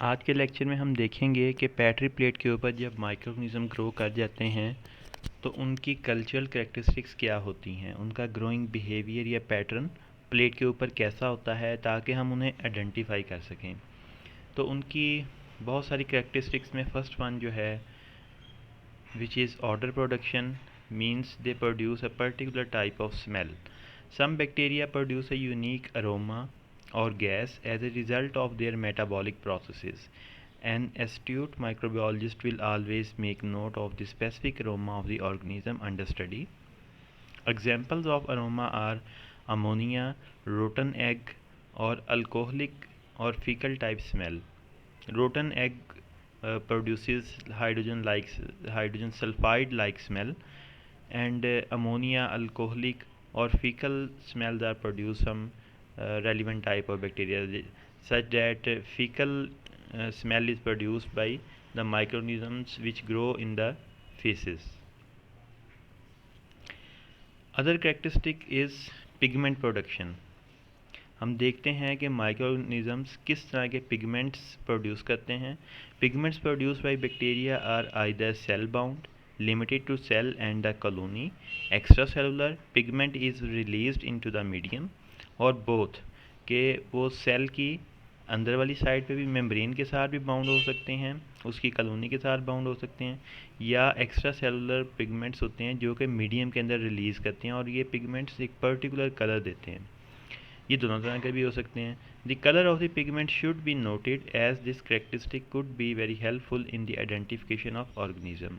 आज के लेक्चर में हम देखेंगे कि पेट्री प्लेट के ऊपर जब माइक्रोऑर्गेनिज्म ग्रो कर जाते हैं तो उनकी कल्चरल कैरेक्टरिस्टिक्स क्या होती हैं, उनका ग्रोइंग बिहेवियर या पैटर्न प्लेट के ऊपर कैसा होता है ताकि हम उन्हें आइडेंटिफाई कर सकें। तो उनकी बहुत सारी कैरेक्टरिस्टिक्स में फर्स्ट वन जो है which is odor production, means they produce a particular type of smell. Some bacteria produce a unique aroma or gas as a result of their metabolic processes. An astute microbiologist will always make note of the specific aroma of the organism under study. Examples of aroma are ammonia, rotten egg, or alcoholic or fecal type smell. Rotten egg produces hydrogen sulfide like smell, and ammonia, alcoholic or fecal smells are produced some relevant type of bacteria, such that fecal smell is produced by the microorganisms which grow in the feces. Other characteristic is pigment production. हम देखते हैं कि microorganisms किस तरह के pigments produce करते हैं। Pigments produce by bacteria are either cell bound, limited to cell and the colony, extra cellular pigment is released into the medium, और बोथ के वो सेल की अंदर वाली साइड पे भी मेम्ब्रेन के साथ भी बाउंड हो सकते हैं, उसकी कॉलोनी के साथ बाउंड हो सकते हैं, या एक्स्ट्रा सेलुलर पिगमेंट्स होते हैं जो कि मीडियम के अंदर रिलीज़ करते हैं और ये पिगमेंट्स एक पर्टिकुलर कलर देते हैं। ये दोनों तरह के भी हो सकते हैं। The colour of the pigment should be noted as this characteristic could be very helpful in the identification of organism.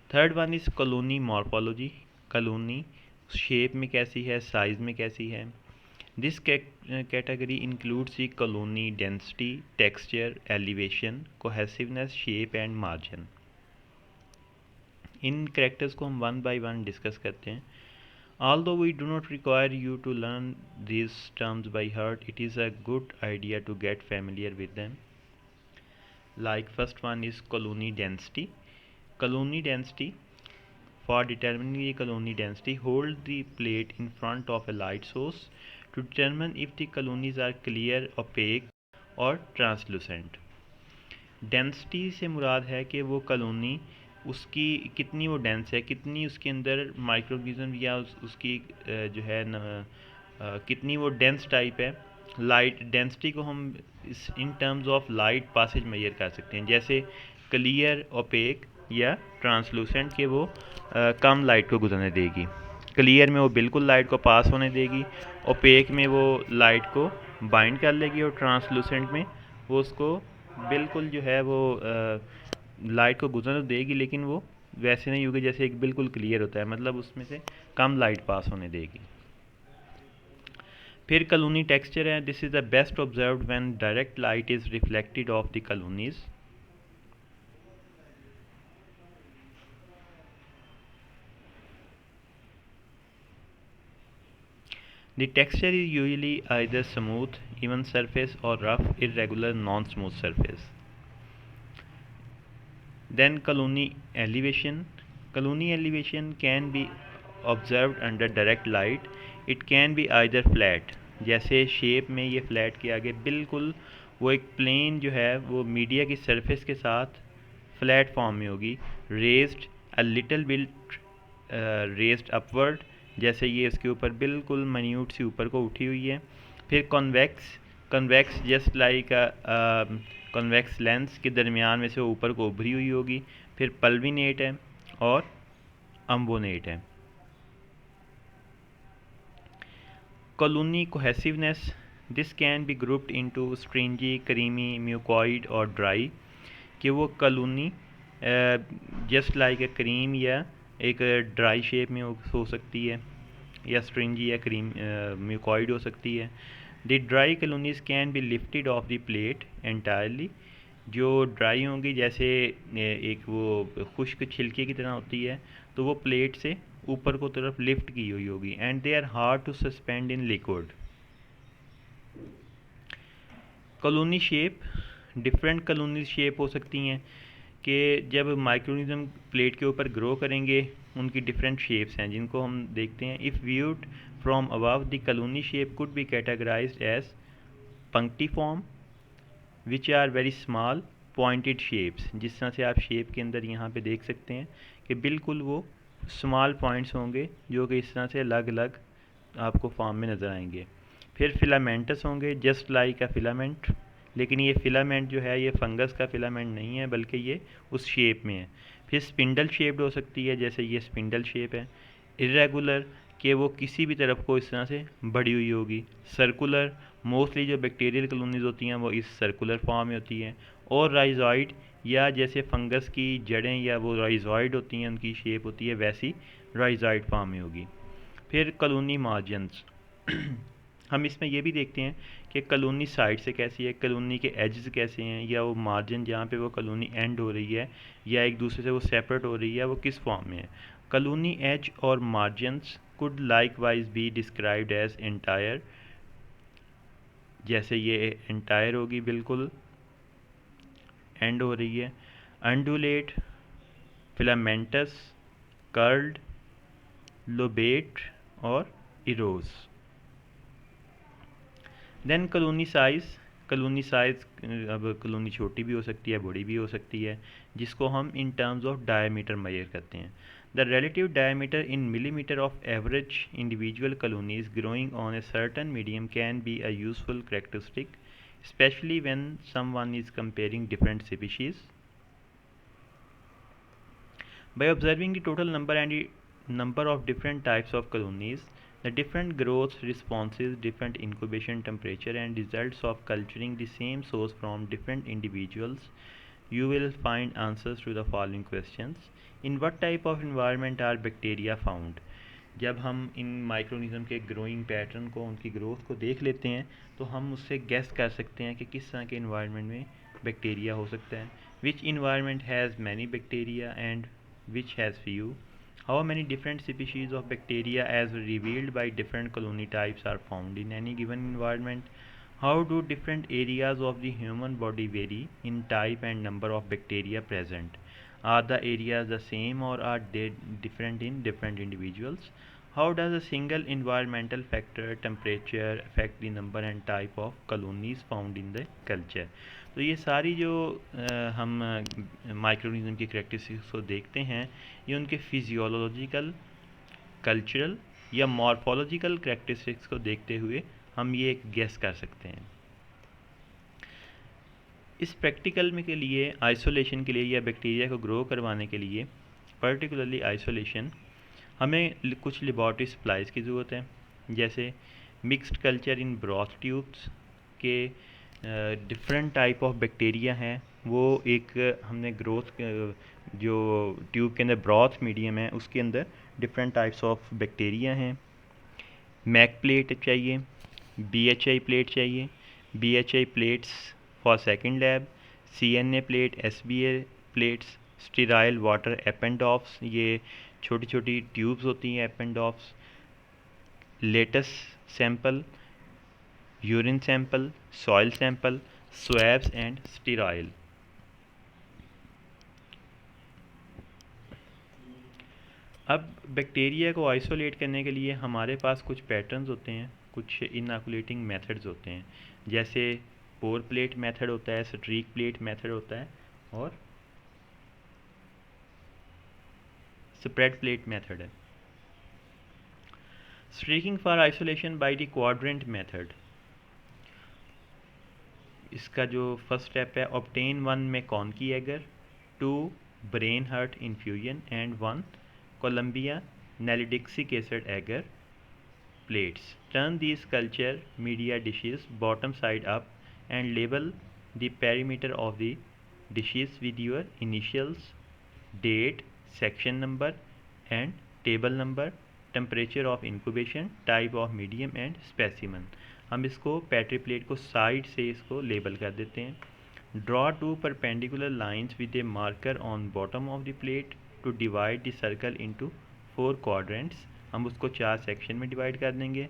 Third one is colony morphology. Colony shape में कैसी है, साइज में कैसी है। This category includes the colony density, texture, elevation, cohesiveness, shape and margin. In characters को हम one by one discuss करते हैं। Although we do not require you to learn these terms by heart, it is a good idea to get familiar with them. Like first one is colony density. Colony density, for determining the colony density, hold the plate in front of a light source to determine if the colonies are clear, opaque और translucent. Density से मुराद है कि वो colony उसकी कितनी वो dense है, कितनी उसके अंदर माइक्रोऑर्गेनिज्म या उसकी जो है न कितनी वो डेंस टाइप है। लाइट डेंसिटी को हम in terms of light passage measure कर सकते हैं, जैसे क्लियर, ओपेक या ट्रांसलूसेंट के वो कम लाइट को गुजरने देगी। क्लियर में वो बिल्कुल लाइट को पास होने देगी, ओपेक में वो लाइट को बाइंड कर लेगी, और ट्रांसलूसेंट में वो उसको बिल्कुल जो है वो लाइट को गुजरने तो देगी लेकिन वो वैसे नहीं होगी जैसे एक बिल्कुल क्लियर होता है, मतलब उसमें से कम लाइट पास होने देगी। फिर कॉलोनी टेक्सचर है। This is the best observed when direct light is reflected of the colonies. The texture is usually either smooth, even surface, or rough, irregular, non-smooth surface. Then colony elevation. Colony elevation can be observed under direct light. It can be either flat, जैसे shape में ये flat के आगे बिल्कुल वो एक plane जो है वो मीडिया की सरफेस के साथ फ्लैट फॉर्म में होगी। Raised, a little bit raised upward, जैसे ये इसके ऊपर बिल्कुल मन्यूट सी ऊपर को उठी हुई है। फिर convex, convex just like convex lens के दरमियान में से वो ऊपर को उभरी हुई होगी। फिर पल्विनेट है और अम्बोनेट है। Colony cohesiveness, this can be grouped into stringy, creamy, mucoid और ड्राई, कि वो colony just like a cream या एक ड्राई शेप में हो सकती है, या स्ट्रिंजी या क्रीम म्यूकॉइड हो सकती है। The dry colonies can be lifted of the plate entirely, जो ड्राई होंगी जैसे एक वो खुश्क छिलके की तरह होती है, तो वो प्लेट से ऊपर को तरफ लिफ्ट की हुई होगी। And they are hard to suspend in liquid. Colony shape, different colony shape हो सकती हैं कि जब माइक्रोऑर्गेनिज्म प्लेट के ऊपर ग्रो करेंगे उनकी डिफरेंट शेप्स हैं जिनको हम देखते हैं। If viewed from above the colony shape could be categorised as punctiform, which are very small pointed shapes. जिस तरह से आप शेप के अंदर यहाँ पे देख सकते हैं कि बिल्कुल वो स्मॉल पॉइंट्स होंगे जो कि इस तरह से अलग अलग आपको फॉर्म में नज़र आएंगे। फिर फिलामेंटस होंगे जस्ट लाइक अ फिलामेंट, लेकिन ये फिलामेंट जो है ये फंगस का फिलामेंट नहीं है बल्कि ये उस शेप में है। फिर स्पिंडल शेप्ड हो सकती है, जैसे ये स्पिंडल शेप है। इरेगुलर, कि वो किसी भी तरफ को इस तरह से बढ़ी हुई होगी। सर्कुलर, मोस्टली जो बैक्टीरियल कॉलोनीज होती हैं वो इस सर्कुलर फॉर्म में होती हैं। और राइजॉइड, या जैसे फंगस की जड़ें या वो राइजॉइड होती हैं उनकी शेप होती है वैसी राइजॉइड फॉर्म में होगी। फिर कॉलोनी मार्जिन्स हम इसमें ये भी देखते हैं कि कॉलोनी साइड से कैसी है, कॉलोनी के एजेस कैसे हैं, या वो मार्जिन जहाँ पे वो कॉलोनी एंड हो रही है या एक दूसरे से वो सेपरेट हो रही है वो किस फॉर्म में है। कॉलोनी एज और margins could likewise be described as entire, जैसे ये एंटायर होगी बिल्कुल एंड हो रही है। अंडुलेट, फिलामेंटस, कर्ल्ड, लोबेट और erose. Then colony size, colony size अब कॉलोनी छोटी भी हो सकती है बड़ी भी हो सकती है, जिसको हम in terms of diameter measure करते हैं। The relative diameter in millimetre of average individual colonies growing on a certain medium can be a useful characteristic, especially when someone is comparing different species. By observing the total number and the number of different types of colonies, the different growth responses, different incubation temperature and results of culturing the same source from different individuals, you will find answers to the following questions. In what type of environment are bacteria found? जब हम इन माइक्रोनिज्म के growing pattern को, उनकी growth को देख लेते हैं तो हम उससे गेस कर सकते हैं कि किस तरह के इन्वायरमेंट में बैक्टीरिया हो सकता है। Which environment has many bacteria and which has few, how many different species of bacteria as revealed by different colony types are found in any given environment, how do different areas of the human body vary in type and number of bacteria present, are the areas the same or are they different in different individuals, how does a single environmental factor temperature affect the number and type of colonies found in the culture। तो ये सारी जो हम माइक्रोनिज्म की characteristics को देखते हैं ये उनके फिजियोलॉजिकल, कल्चरल या मॉर्फोलॉजिकल करैक्टरिस्टिक्स को देखते हुए हम ये एक गेस कर सकते हैं। इस प्रैक्टिकल में के लिए आइसोलेशन के लिए या बैक्टीरिया को ग्रो करवाने के लिए पर्टिकुलरली आइसोलेशन हमें कुछ लेबॉरेटरी सप्लाइज की ज़रूरत है, जैसे mixed culture in broth tubes के डिफरेंट टाइप ऑफ बैक्टीरिया हैं, वो एक हमने ग्रोथ जो ट्यूब के अंदर ब्रॉथ मीडियम है उसके अंदर डिफरेंट टाइप्स ऑफ बैक्टीरिया हैं। मैक प्लेट चाहिए, बीएचआई प्लेट चाहिए, BHI plates for second lab, CNA plate, SBA plates, sterile water eppendorfs, ये छोटी छोटी ट्यूब्स होती हैं eppendorfs, lettuce sample, urine sample, soil sample, swabs and sterile. अब bacteria को आइसोलेट करने के लिए हमारे पास कुछ पैटर्न्स होते हैं, कुछ इनॉकुलेटिंग मेथड्स होते हैं, जैसे पोर प्लेट मेथड होता है, स्ट्रीक प्लेट मेथड होता है और स्प्रेड प्लेट मेथड है। Streaking for isolation by the quadrant method, इसका जो फर्स्ट स्टेप है, obtain 1 MacConkey agar, 2 brain heart infusion and 1 Columbia nalidixic acid agar plates. Turn these culture media dishes bottom side up and label the perimeter of the dishes with your initials, date, section number and table number, temperature of incubation, type of medium and specimen। हम इसको petri plate को side से इसको label कर देते हैं। Draw 2 perpendicular lines with a marker on bottom of the plate to divide the circle into 4 quadrants, हम उसको 4 सेक्शन में डिवाइड कर देंगे।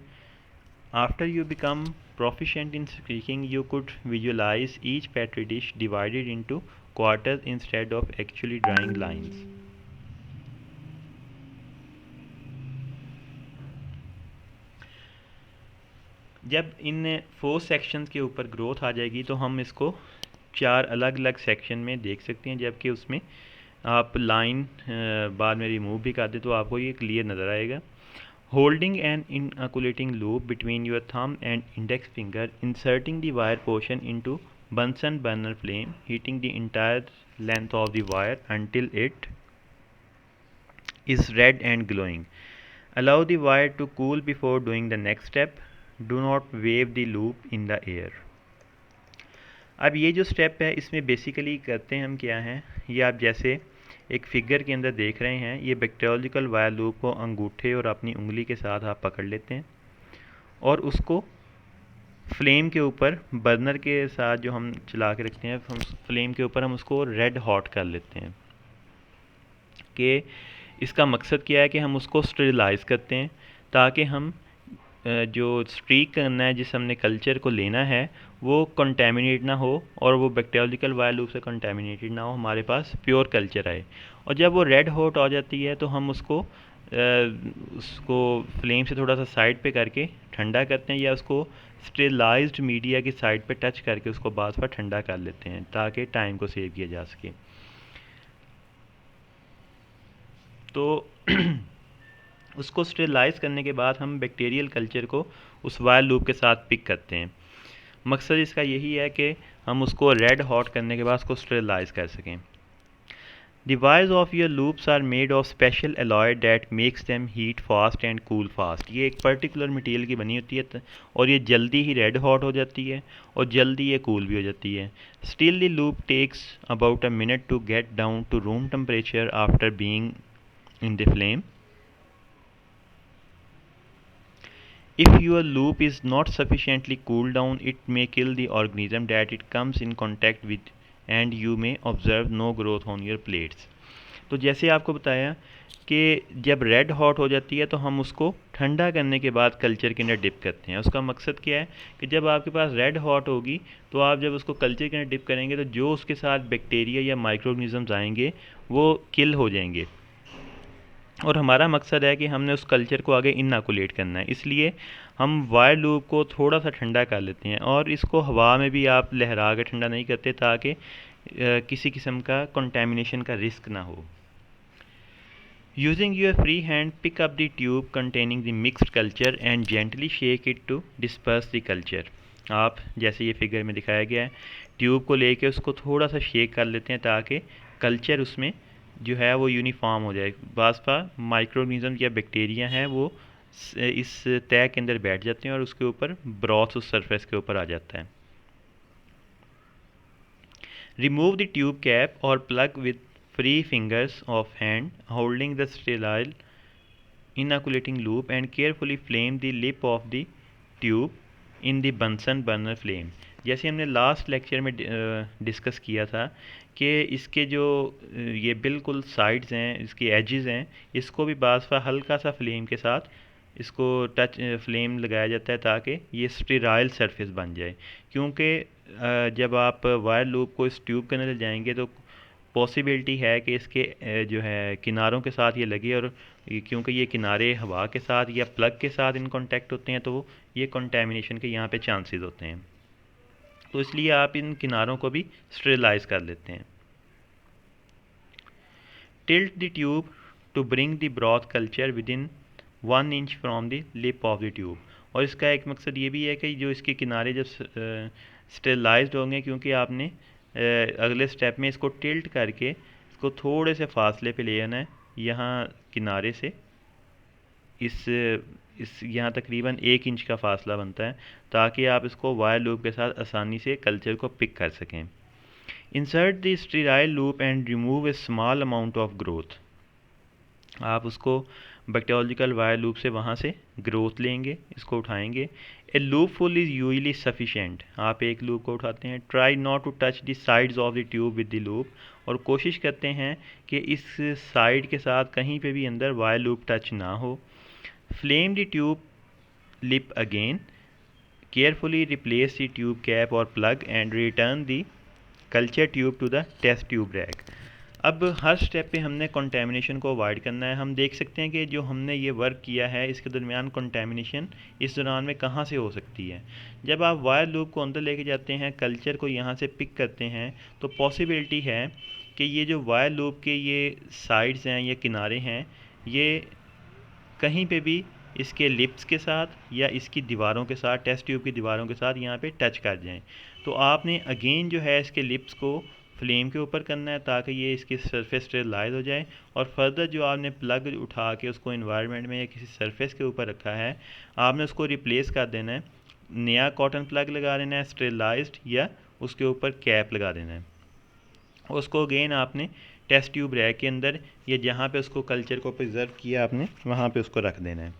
After you become proficient in speaking, you could visualize each petri dish divided into quarters instead of actually drawing lines। जब इन 4 sections के ऊपर growth आ जाएगी तो हम इसको 4 अलग अलग सेक्शन में देख सकते हैं, जबकि उसमें आप लाइन बाद में रिमूव भी कर दें तो आपको ये क्लियर नज़र आएगा। Holding an inoculating loop between your thumb and index finger, inserting the wire portion into Bunsen burner flame, heating the entire length of the wire until it is red and glowing. Allow the wire to cool before doing the next step. Do not wave the loop in the air. अब ये जो step है इसमें basically करते हैं हम क्या हैं, ये आप जैसे एक फिगर के अंदर देख रहे हैं, ये बैक्टीरियोलॉजिकल वायर लूप को अंगूठे और अपनी उंगली के साथ आप पकड़ लेते हैं और उसको फ्लेम के ऊपर बर्नर के साथ जो हम चला के रखते हैं, हम फ्लेम के ऊपर हम उसको रेड हॉट कर लेते हैं। कि इसका मकसद क्या है कि हम उसको स्टेरिलाइज़ करते हैं ताकि हम जो स्ट्रीक करना है, जिस हमने कल्चर को लेना है, वो कंटेमिनेट ना हो और वो बैक्टीरियोलॉजिकल वायर लूप से कंटेमिनेटेड ना हो, हमारे पास प्योर कल्चर आए। और जब वो रेड हॉट हो जाती है तो हम उसको फ्लेम से थोड़ा सा साइड पे करके ठंडा करते हैं या उसको स्टेरिलाइज्ड मीडिया की साइड पे टच करके उसको बाद में ठंडा कर लेते हैं ताकि टाइम को सेव किया जा सके। तो उसको स्टेरिलाइज करने के बाद हम बैक्टीरियल कल्चर को उस वायर लूप के साथ पिक करते हैं। मकसद इसका यही है कि हम उसको रेड हॉट करने के बाद उसको स्टेरिलाइज कर सकें। The wires of your loops are made of special alloy that makes them heat fast and cool fast. ये एक पर्टिकुलर मटेरियल की बनी होती है और ये जल्दी ही रेड हॉट हो जाती है और जल्दी ये कूल भी हो जाती है। Still the loop takes about a minute to get down to room temperature after being in the flame. If your loop is not sufficiently cooled down, it may kill the organism that it comes in contact with and you may observe no growth on your plates. तो जैसे आपको बताया कि जब red hot हो जाती है तो हम उसको ठंडा करने के बाद कल्चर के अंदर डिप करते हैं। उसका मकसद क्या है कि जब आपके पास रेड हॉट होगी तो आप जब उसको कल्चर के अंदर डिप करेंगे तो जो उसके साथ बैक्टीरिया या माइक्रो ऑर्गेनिजम्स आएंगे वो किल हो जाएंगे। और हमारा मकसद है कि हमने उस कल्चर को आगे इनॉकुलेट करना है, इसलिए हम वायर लूप को थोड़ा सा ठंडा कर लेते हैं और इसको हवा में भी आप लहरा के ठंडा नहीं करते ताकि किसी किस्म का कंटेमिनेशन का रिस्क ना हो। Using your free hand pick up the tube containing the mixed culture and gently shake it to disperse the culture. आप जैसे ये फिगर में दिखाया गया है, ट्यूब को लेके उसको थोड़ा सा शेक कर लेते हैं ताकि कल्चर उसमें जो है वो यूनिफॉर्म हो जाए। बासपा माइक्रो ऑर्गेनिज्म या बैक्टीरिया हैं वो इस तह के अंदर बैठ जाते हैं और उसके ऊपर ब्रॉथ उस सरफेस के ऊपर आ जाता है। रिमूव द ट्यूब कैप और plug with free fingers of hand holding the sterile inoculating loop and carefully flame the lip of the tube in the Bunsen burner flame. जैसे हमने लास्ट लेक्चर में discuss किया था कि इसके जो ये बिल्कुल साइड्स हैं, इसकी एजेस हैं, इसको भी बासफा हल्का सा फ्लेम के साथ इसको टच फ्लेम लगाया जाता है ताकि ये स्टेराइल सरफेस बन जाए। क्योंकि जब आप वायर लूप को इस ट्यूब के अंदर जाएंगे तो पॉसिबिलिटी है कि इसके जो है किनारों के साथ ये लगे और क्योंकि ये किनारे हवा के साथ या प्लग के साथ इन कांटेक्ट होते हैं तो ये कंटेमिनेशन के यहाँ पे चांसेस होते हैं, तो इसलिए आप इन किनारों को भी स्टेरिलाइज कर लेते हैं। Tilt the tube to bring the broth culture within 1 inch from the lip of the tube. और इसका एक मकसद ये भी है कि जो इसके किनारे जब स्टेरिलाइज्ड होंगे, क्योंकि आपने अगले स्टेप में इसको टिल्ट करके इसको थोड़े से फासले पे ले आना है, यहाँ किनारे से इस यहाँ तकरीबन 1 इंच का फासला बनता है ताकि आप इसको वायर लूप के साथ आसानी से कल्चर को पिक कर सकें। Insert the sterile loop and remove A small amount of growth. आप उसको बैक्टीरियोलॉजिकल वायर लूप से वहाँ से ग्रोथ लेंगे, इसको उठाएंगे। A loopful is usually sufficient. आप एक लूप को उठाते हैं। Try not to touch the sides of the tube with the loop. और कोशिश करते हैं कि इस साइड के साथ कहीं पे भी अंदर वायर लूप टच ना हो। Flame the tube lip again. Carefully replace the tube cap और plug and return the culture tube to the test tube rack. अब हर स्टेप पे हमने कंटेमिनेशन को अवॉइड करना है। हम देख सकते हैं कि जो हमने ये वर्क किया है इसके दरमियान कंटेमिनेशन इस दौरान में कहाँ से हो सकती है। जब आप वायर लूप को अंदर लेके जाते हैं, कल्चर को यहाँ से पिक करते हैं, तो पॉसिबिलिटी है कि ये जो वायर लूप के ये साइड्स हैं, ये किनारे हैं, ये कहीं पे भी इसके लिप्स के साथ या इसकी दीवारों के साथ, टेस्ट ट्यूब की दीवारों के साथ यहाँ पे टच कर जाएं। तो आपने अगेन जो है इसके लिप्स को फ्लेम के ऊपर करना है ताकि ये इसकी सरफेस स्टेरिलाइज हो जाए, और फर्दर जो आपने प्लग उठा के उसको इन्वायरमेंट में या किसी सरफेस के ऊपर रखा है, आपने उसको रिप्लेस कर देना है, नया कॉटन प्लग लगा देना है स्टेरिलाइज्ड, या उसके ऊपर कैप लगा देना है। उसको अगेन आपने टेस्ट ट्यूब रैक के अंदर या जहाँ पे उसको कल्चर को प्रिजर्व किया आपने वहाँ पे उसको रख देना है।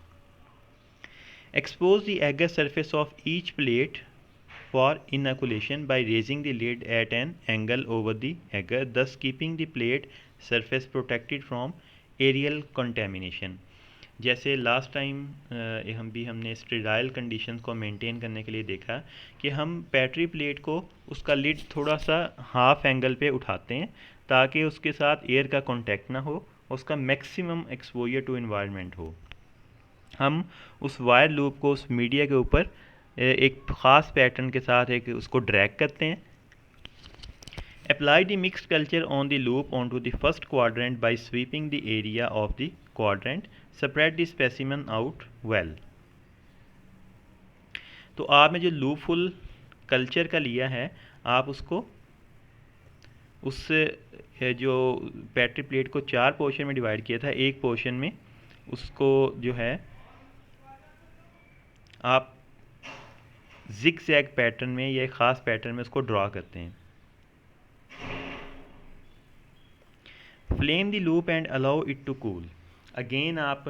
Expose the agar surface of each plate for inoculation by raising the lid at an angle over the agar, thus keeping the plate surface protected from aerial contamination। जैसे लास्ट टाइम हमने स्टेराइल कंडीशंस को maintain करने के लिए देखा कि हम battery plate को उसका लिड थोड़ा सा हाफ एंगल पे उठाते हैं ताकि उसके साथ एयर का कांटेक्ट ना हो, उसका मैक्सिमम एक्सपोजर टू एनवायरनमेंट हो। हम उस वायर लूप को उस मीडिया के ऊपर एक ख़ास पैटर्न के साथ एक उसको ड्रैग करते हैं। Apply the mixed culture on the loop onto the first quadrant by sweeping the area of the quadrant, spread the specimen out well. तो आपने जो लूप फुल कल्चर का लिया है, आप उसको उस जो बैटरी प्लेट को 4 पोर्शन में डिवाइड किया था, एक पोर्शन में उसको जो है आप जिग जैग पैटर्न में या एक ख़ास पैटर्न में उसको ड्रा करते हैं। Flame the loop and allow it to cool. Again आप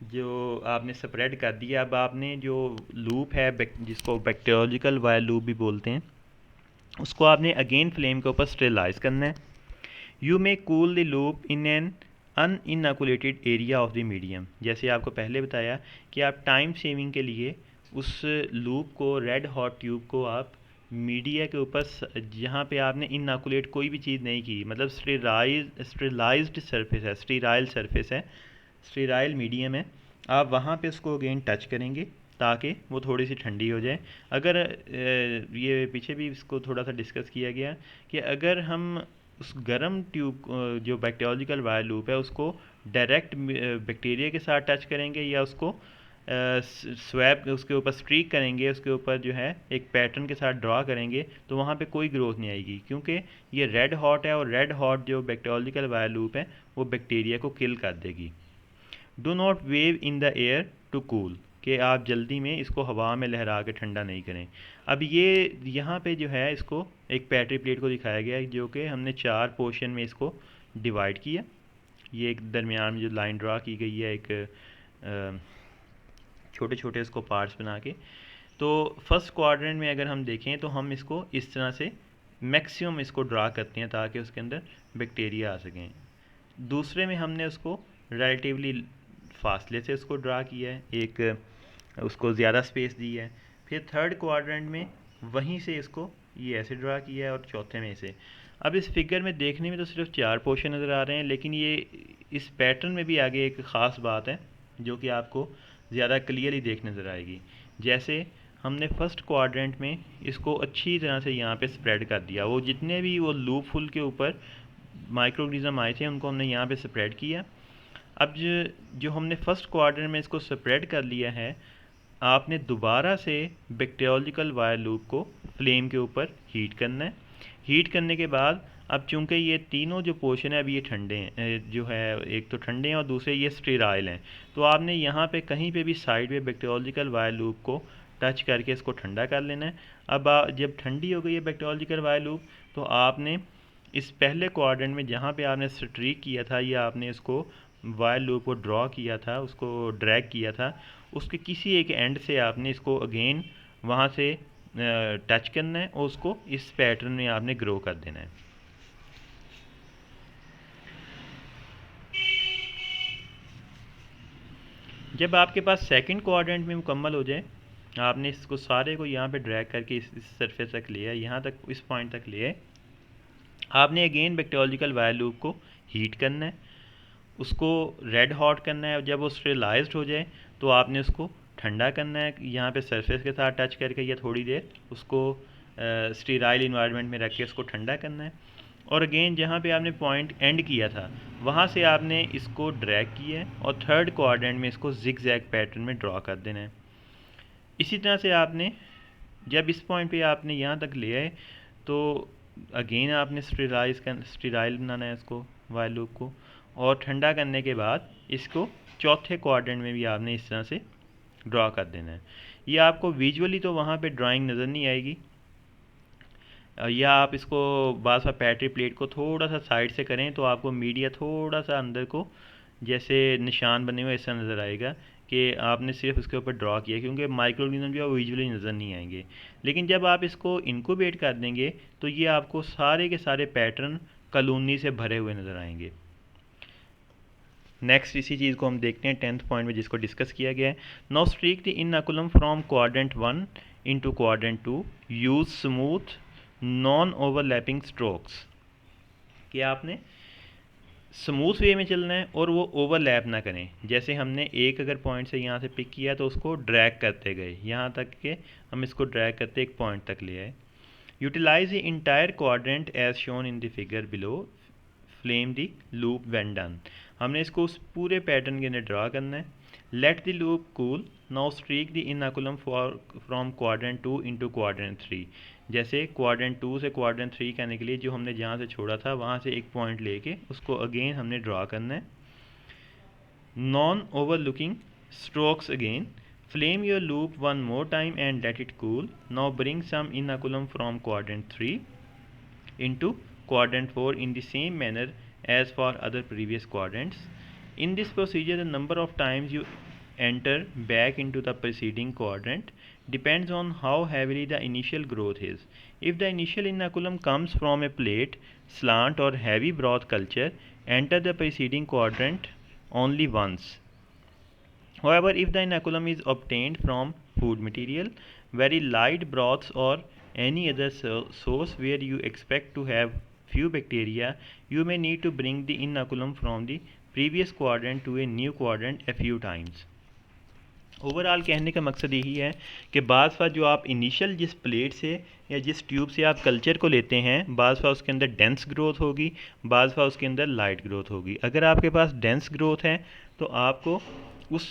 जो आपने स्प्रेड कर दिया, अब आपने जो लूप है जिसको बैक्टीरियोलॉजिकल वायर लूप भी बोलते हैं, उसको आपने अगेन फ्लेम के ऊपर स्टेरिलाइज करना है। You may cool the loop in an uninoculated area of the medium. जैसे आपको पहले बताया कि आप टाइम सेविंग के लिए उस लूप को, रेड हॉट ट्यूब को आप मीडिया के ऊपर जहाँ पे आपने इनोकुलेट कोई भी चीज़ नहीं की, मतलब स्टेरिलाइज्ड सरफेस है, स्टेराइल सरफेस है, स्टेराइल मीडियम है, आप वहाँ पे उसको अगेन टच करेंगे ताकि वो थोड़ी सी ठंडी हो जाए। अगर ये पीछे भी इसको थोड़ा सा डिस्कस किया गया कि अगर हम उस गर्म ट्यूब जो बैक्टीरियोलॉजिकल वायर लूप है उसको डायरेक्ट बैक्टीरिया के साथ टच करेंगे या उसको स्वैप उसके ऊपर स्ट्रीक करेंगे, उसके ऊपर जो है एक पैटर्न के साथ ड्रा करेंगे, तो वहाँ पे कोई ग्रोथ नहीं आएगी, क्योंकि ये रेड हॉट है और रेड हॉट जो बैक्टीरियोलॉजिकल वायर लूप है वो बैक्टीरिया को किल कर देगी। Do not wave in the air to cool, कि आप जल्दी में इसको हवा में लहरा के ठंडा नहीं करें। अब ये यहाँ पे जो है इसको एक बैटरी प्लेट को दिखाया गया है जो कि हमने 4 पोर्शन में इसको डिवाइड किया। ये एक दरमियान में जो लाइन ड्रा की गई है, एक छोटे छोटे इसको पार्ट्स बना के। तो फर्स्ट क्वाड्रेंट में अगर हम देखें तो हम इसको इस तरह से मैक्सिमम इसको ड्रा करते हैं ताकि उसके अंदर बैक्टीरिया आ सकें। दूसरे में हमने उसको रिलेटिवली फासले से उसको ड्रा किया है, एक उसको ज़्यादा स्पेस दी है। फिर थर्ड क्वाड्रेंट में वहीं से इसको ये ऐसे ड्रा किया है, और चौथे में इसे। अब इस फिगर में देखने में तो सिर्फ 4 पोर्शन नज़र आ रहे हैं, लेकिन ये इस पैटर्न में भी आगे एक ख़ास बात है जो कि आपको ज़्यादा क्लियरली देख नज़र आएगी। जैसे हमने फर्स्ट क्वाड्रेंट में इसको अच्छी तरह से यहाँ पे स्प्रेड कर दिया, वो जितने भी वो लूप फुल के ऊपर माइक्रोऑर्गेनिज्म आए थे उनको हमने यहाँ पे स्प्रेड किया। अब जो हमने फर्स्ट क्वाड्रेंट में इसको स्प्रेड कर लिया है, आपने दोबारा से बैक्टीरियोलॉजिकल वायर लूप को फ्लेम के ऊपर हीट करना है। हीट करने के बाद अब चूंकि ये तीनों जो पोर्शन है अभी ये ठंडे हैं, जो है एक तो ठंडे हैं और दूसरे ये स्टेराइल हैं, तो आपने यहाँ पे कहीं पे भी साइड पे बैक्टीरियोलॉजिकल वायर लूप को टच करके इसको ठंडा कर लेना है। अब जब ठंडी हो गई है बैक्टीरियोलॉजिकल वायर लूप, तो आपने इस पहले क्वाड्रेंट में जहाँ पे आपने स्ट्रीक किया था या आपने इसको वायर लूप को ड्रॉ किया था, उसको ड्रैग किया था, उसके किसी एक एंड से आपने इसको अगेन वहाँ से टच करना है और उसको इस पैटर्न में आपने ग्रो कर देना है। जब आपके पास सेकंड क्वाड्रेंट में मुकम्मल हो जाए, आपने इसको सारे को यहाँ पे ड्रैग करके इस सरफेस तक लिया, यहाँ तक इस पॉइंट तक लिया, आपने अगेन बैक्टीरियोलॉजिकल वायर लूप को हीट करना है, उसको रेड हॉट करना है। जब वो स्टेरिलाइज्ड हो जाए तो आपने उसको ठंडा करना है, यहाँ पे सरफेस के साथ टच करके या थोड़ी देर उसको स्टीराइल इन्वायरमेंट में रख के उसको ठंडा करना है। और अगेन जहाँ पे आपने पॉइंट एंड किया था वहाँ से आपने इसको ड्रैग किया है और थर्ड क्वाड्रेंट में इसको जिग जैग पैटर्न में ड्रॉ कर देना है। इसी तरह से आपने जब इस पॉइंट पे आपने यहाँ तक ले आए तो अगेन आपने स्टीराइल बनाना है इसको वाइल लूप को, और ठंडा करने के बाद इसको चौथे क्वाड्रेंट में भी आपने इस तरह से ड्रॉ कर देना है। ये आपको विजुअली तो वहाँ पे ड्राइंग नज़र नहीं आएगी, या आप इसको बार बैटरी प्लेट को थोड़ा सा साइड से करें तो आपको मीडिया थोड़ा सा अंदर को जैसे निशान बने हुए ऐसा नज़र आएगा कि आपने सिर्फ उसके ऊपर ड्रॉ किया, क्योंकि माइक्रोऑर्गेनिज्म जो है वो विजुअली नज़र नहीं आएंगे। लेकिन जब आप इसको इनक्यूबेट कर देंगे तो ये आपको सारे के सारे पैटर्न कॉलोनी से भरे हुए नज़र आएंगे। नेक्स्ट इसी चीज़ को हम देखते हैं 10th पॉइंट में जिसको डिस्कस किया गया है। Now streak the inoculum from quadrant 1 into quadrant 2, use smooth non overlapping strokes, कि आपने स्मूथ वे में चलना है और वो ओवरलैप ना करें। जैसे हमने एक अगर पॉइंट से यहाँ से पिक किया तो उसको ड्रैग करते गए यहाँ तक के हम इसको ड्रैग करते एक पॉइंट तक ले आए। Utilize the entire quadrant as shown in the figure below, flame the loop when done. हमने इसको उस पूरे पैटर्न के अंदर ड्रा करना है। Let the loop cool, now streak the inoculum from quadrant 2 into quadrant 3। जैसे क्वाड्रेंट 2 से क्वाड्रेंट 3 करने के लिए जो हमने जहाँ से छोड़ा था वहाँ से एक पॉइंट लेके उसको अगेन हमने ड्रा करना है। Non overlooking strokes again, flame your loop one more time and let it cool. Now bring some inoculum from quadrant 3 into quadrant 4 in the same manner as for other previous quadrants. In this procedure, the number of times you enter back into the preceding quadrant depends on how heavily the initial growth is. If the initial inoculum comes from a plate, slant or heavy broth culture, enter the preceding quadrant only once. However, if the inoculum is obtained from food material, very light broths or any other source where you expect to have few bacteria, you may need to bring the inoculum from the previous quadrant to a new quadrant a few times. Overall कहने का मकसद यही है कि बाज़ जो आप initial जिस प्लेट से या जिस ट्यूब से आप कल्चर को लेते हैं, बाज़ उसके अंदर डेंस ग्रोथ होगी, बाज़ उसके अंदर लाइट ग्रोथ होगी। अगर आपके पास डेंस ग्रोथ है तो आपको उस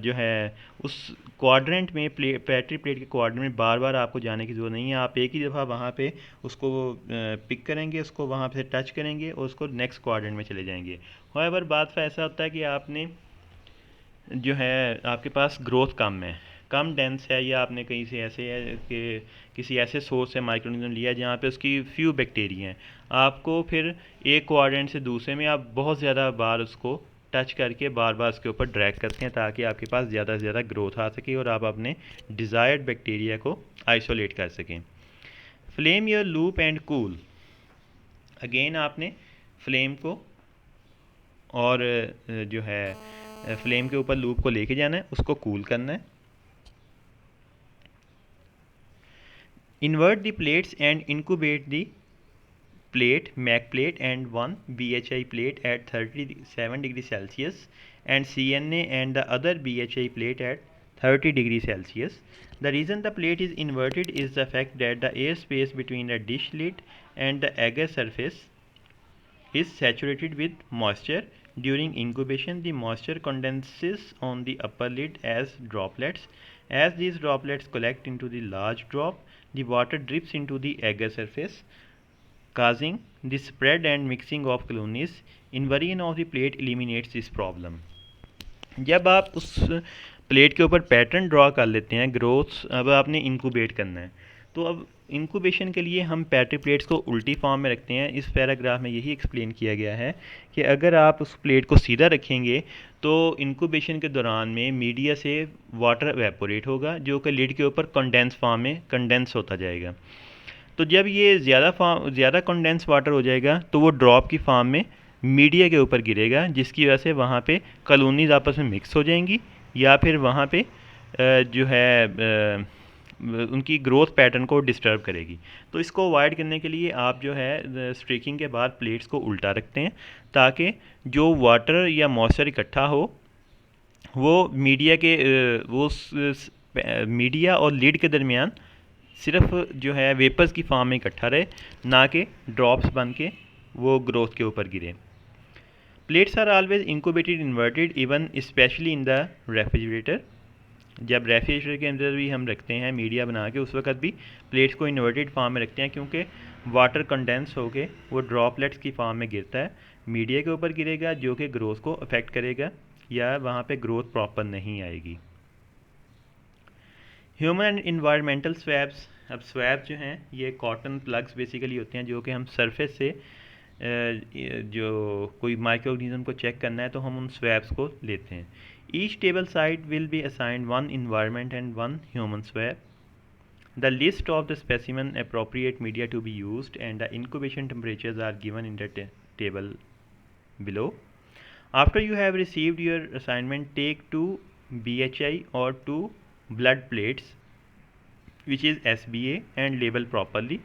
जो है उस क्वाड्रेंट में बैटरी प्लेट के क्वाड्रेंट में बार बार आपको जाने की ज़रूरत नहीं है। आप एक ही दफ़ा वहाँ पे उसको पिक करेंगे, उसको वहाँ पे टच करेंगे और उसको नेक्स्ट क्वाड्रेंट में चले जाएंगे। हाउएवर बात ऐसा होता है कि आपने जो है आपके पास ग्रोथ कम है, कम डेंस है, या आपने कहीं से ऐसे है कि किसी ऐसे सोर्स से माइक्रोऑर्गेनिज्म लिया जहाँ पे उसकी फ्यू बैक्टीरिया हैं, आपको फिर एक क्वाड्रेंट से दूसरे में आप बहुत ज़्यादा बार उसको टच करके बार बार उसके ऊपर ड्रैग करते हैं ताकि आपके पास ज़्यादा से ज़्यादा ग्रोथ आ सके और आप अपने डिज़ायर्ड बैक्टीरिया को आइसोलेट कर सकें। Flame your loop and cool, again आपने फ्लेम को और जो है फ्लेम के ऊपर लूप को लेके जाना है, उसको कूल करना है। Invert the plates and incubate the plate, MAC plate and one BHI plate at 37 degrees Celsius and CNA and the other BHI plate at 30 degrees Celsius. The reason the plate is inverted is the fact that the air space between the dish lid and the agar surface is saturated with moisture. During incubation, the moisture condenses on the upper lid as droplets. As these droplets collect into the large drop, the water drips into the agar surface, causing the spread and mixing of colonies. Inversion of the plate eliminates this problem. जब आप उस plate के ऊपर pattern draw कर लेते हैं growth, अब आपने इंक्यूबेट करना है, तो अब इंक्यूबेशन के लिए हम बैटरी प्लेट्स को उल्टी फॉर्म में रखते हैं। इस पैराग्राफ में यही एक्सप्लेन किया गया है कि अगर आप उस प्लेट को सीधा रखेंगे तो इंक्यूबेशन के दौरान में मीडिया से वाटर एवेपोरेट होगा जो कि लिड के ऊपर कंडेंस फॉर्म में कंडेंस होता जाएगा। तो जब ये ज़्यादा कंडेंस वाटर हो जाएगा तो वो ड्रॉप की फॉर्म में मीडिया के ऊपर गिरेगा, जिसकी वजह से वहाँ पे कॉलोनीज आपस में मिक्स हो जाएंगी या फिर वहाँ पे जो है उनकी ग्रोथ पैटर्न को डिस्टर्ब करेगी। तो इसको अवॉइड करने के लिए आप जो है स्ट्रीकिंग के बाद प्लेट्स को उल्टा रखते हैं, ताकि जो वाटर या मॉइस्चर इकट्ठा हो वो मीडिया के वो मीडिया और लीड के दरमियान सिर्फ जो है वेपर्स की फॉर्म में इकट्ठा रहे, ना कि ड्रॉप्स बन के वो ग्रोथ के ऊपर गिरे। Plates are always incubated inverted even specially in the refrigerator. जब रेफ्रिजरेटर के अंदर भी हम रखते हैं मीडिया बना के, उस वक्त भी प्लेट्स को इन्वर्टेड फॉर्म में रखते हैं, क्योंकि वाटर कंडेंस होके वो ड्रॉपलेट्स की फॉर्म में गिरता है, मीडिया के ऊपर गिरेगा, जो कि ग्रोथ को अफेक्ट करेगा या वहाँ पे ग्रोथ प्रॉपर नहीं आएगी। Human and environmental swabs. अब स्वैब जो हैं ये कॉटन प्लग्स बेसिकली होते हैं, जो कि हम सरफेस से जो कोई माइक्रो ऑर्गेनिज्म को चेक करना है तो हम उन स्वैब्स को लेते हैं। Each table side will be assigned one environment and one human swab. The list of the specimen appropriate media to be used and the incubation temperatures are given in the table below. After you have received your assignment, take 2 BHI or 2 blood plates, which is SBA, and label properly.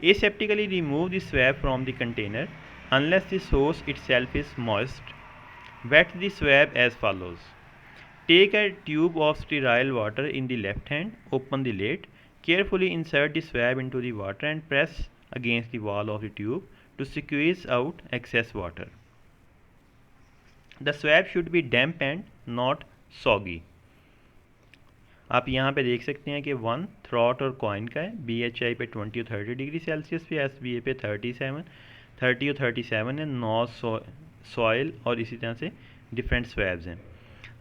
Aseptically remove the swab from the container unless the source itself is moist. Wet the swab as follows. Take a tube of sterile water in the left hand, open the lid, carefully insert the swab into the water and press against the wall of the tube to squeeze out excess water. The swab should be damp and not soggy. आप यहाँ पे देख सकते हैं कि 1 throat और coin का है, BHI पे 20 और 30 डिग्री सेल्सियस पे, SBA पे 30 और 37 है, 9 सॉइल और इसी तरह से डिफरेंट स्वैब्स हैं।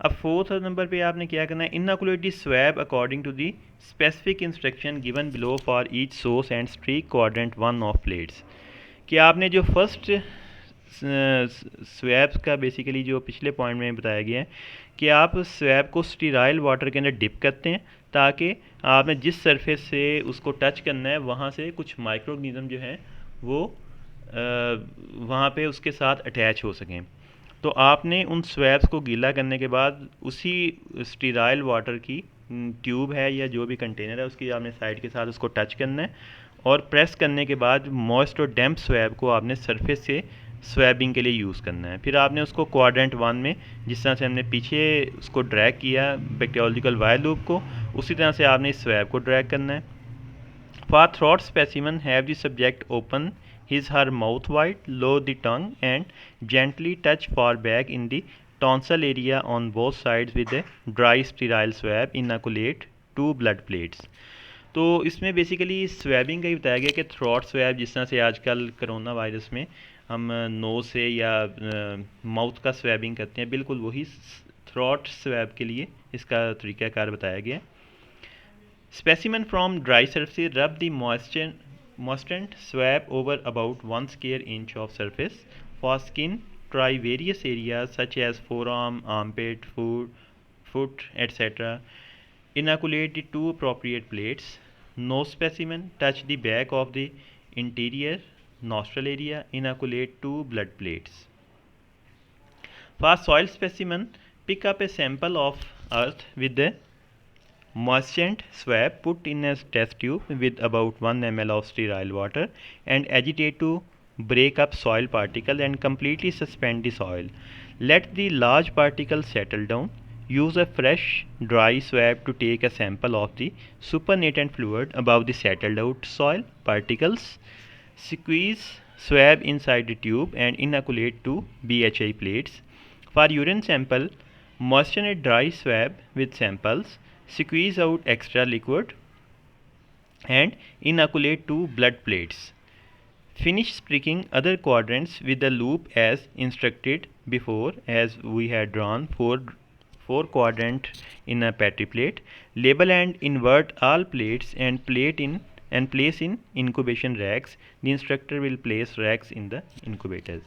अब 4th नंबर पे आपने क्या करना है, inoculate the swab according to the specific instruction given below for each source and streak quadrant 1 of plates. कि आपने जो फर्स्ट स्वैब्स का बेसिकली जो पिछले पॉइंट में बताया गया है कि आप स्वैब को स्टीराइल वाटर के अंदर डिप करते हैं, ताकि आपने जिस सरफेस से उसको टच करना है वहाँ से कुछ माइक्रो ऑर्गेनिज्म जो हैं वो वहाँ पे उसके साथ अटैच हो सकें। तो आपने उन स्वैब्स को गीला करने के बाद उसी स्टीराइल वाटर की ट्यूब है या जो भी कंटेनर है उसकी आपने साइड के साथ उसको टच करना है, और प्रेस करने के बाद मॉइस्ट और डैम्प स्वैब को आपने सरफेस से स्वैबिंग के लिए यूज़ करना है। फिर आपने उसको क्वाड्रेंट 1 में, जिस तरह से हमने पीछे उसको ड्रैग किया बैक्टीरियोलॉजिकल वायर लूप को, उसी तरह से आपने इस स्वैब को ड्रैग करना है। For throat specimen have the subject open his her mouth wide, lower the tongue and gently touch far back in the tonsil area on both sides with a dry sterile swab. Inoculate 2 blood plates. तो इसमें basically स्वैबिंग का ही बताया गया कि throat swab, जिस तरह से आजकल कोरोना वायरस में हम नोज से या माउथ का स्वैबिंग करते हैं, बिल्कुल वही थ्रॉट स्वैब के लिए इसका तरीक़ाकार बताया गया। स्पेसिमन फ्रॉम ड्राई सरफेस, रब the moistened swab over about 1 square inch of surface. For skin, try various areas such as forearm, armpit, foot, etc. Inoculate the 2 appropriate plates. Nose specimen, touch the back of the interior nostril area. Inoculate 2 blood plates. For soil specimen, pick up a sample of earth with the moistened swab, put in a test tube with about 1 ml of sterile water and agitate to break up soil particles and completely suspend the soil. Let the large particles settle down. Use a fresh dry swab to take a sample of the supernatant fluid above the settled out soil particles. Squeeze swab inside the tube and inoculate 2 BHI plates. For urine sample, moisten a dry swab with samples. Squeeze out extra liquid and inoculate 2 blood plates. Finish pricking other quadrants with the loop as instructed before, as we had drawn 4 quadrants in a Petri plate. Label and invert all plates and place in incubation racks. The instructor will place racks in the incubators.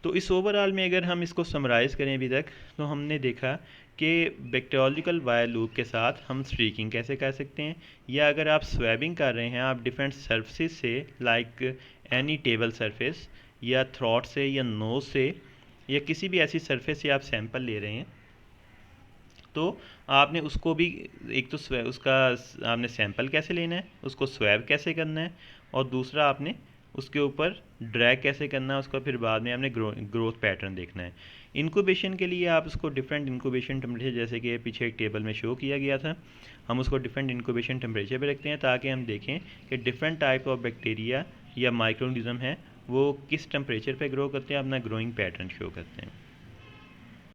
तो इस overall में अगर हम इसको summarise करें अभी तक, तो हमने देखा कि बैक्टीरियोलॉजिकल वायर लूप के साथ हम स्ट्रीकिंग कैसे कर सकते हैं, या अगर आप स्वैबिंग कर रहे हैं आप डिफरेंट सरफेस से, लाइक एनी टेबल सरफेस या थ्रॉट से या नोज से या किसी भी ऐसी सरफेस से आप सैंपल ले रहे हैं, तो आपने उसको भी एक तो उसका आपने सैंपल कैसे लेना है, उसको स्वैब कैसे करना है, और दूसरा आपने उसके ऊपर ड्रैग कैसे करना है उसका, फिर बाद में आपने ग्रोथ पैटर्न देखना है। इनक्यूबेशन के लिए आप उसको डिफरेंट इनक्यूबेशन टेम्परेचर, जैसे कि पीछे एक टेबल में शो किया गया था, हम उसको डिफरेंट इनक्यूबेशन टेम्परेचर पे रखते हैं ताकि हम देखें कि डिफरेंट टाइप ऑफ बैक्टीरिया या माइक्रोऑर्गेनिज्म है वो किस टेम्परेचर पे ग्रो करते हैं, अपना ग्रोइंग पैटर्न शो करते हैं।